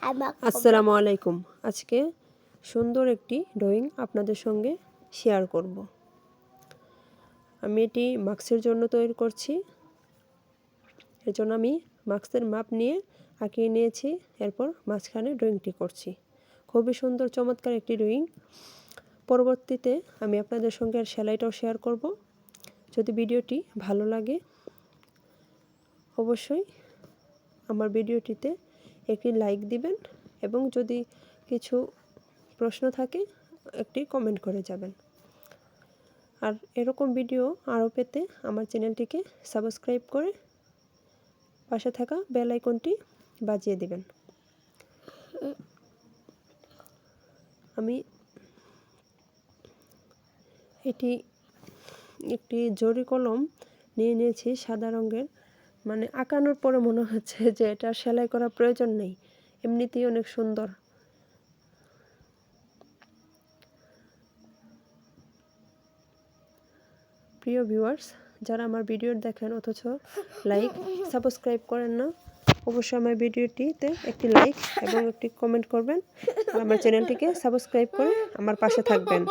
আসসালামু আলাইকুম। আজকে সুন্দর একটি ড্রয়িং আপনাদের সঙ্গে শেয়ার করব। আমি এটি মাস্কের জন্য তৈরি করছি। এর জন্য আমি মাস্কের মাপ নিয়ে আঁকিয়ে নিয়েছি, এরপর মাঝখানে ড্রয়িংটি করছি। খুবই সুন্দর চমৎকার একটি ড্রয়িং। পরবর্তীতে আমি আপনাদের সঙ্গে আর সেলাইটাও শেয়ার করব। যদি ভিডিওটি ভালো লাগে অবশ্যই আমার ভিডিওটিতে একটি লাইক দিবেন এবং যদি কিছু প্রশ্ন থাকে একটি কমেন্ট করে যাবেন। আর এরকম ভিডিও আরও পেতে আমার চ্যানেলটিকে সাবস্ক্রাইব করে পাশে থাকা বেল আইকনটি বাজিয়ে দিবেন। আমি এটি একটি জরি কলম নিয়ে নিয়েছি সাদা রঙের, মানে আঁকানোর পরে মনে হচ্ছে যে এটা সেলাই করা প্রয়োজন নেই, এমনিতেই অনেক সুন্দর। প্রিয় ভিউয়ার্স, যারা আমার ভিডিও দেখেন অথচ লাইক সাবস্ক্রাইব করেন না, অবশ্যই আমার ভিডিওটিতে একটি লাইক এবং একটি কমেন্ট করবেন আর আমার চ্যানেলটিকে সাবস্ক্রাইব করে আমার পাশে থাকবেন।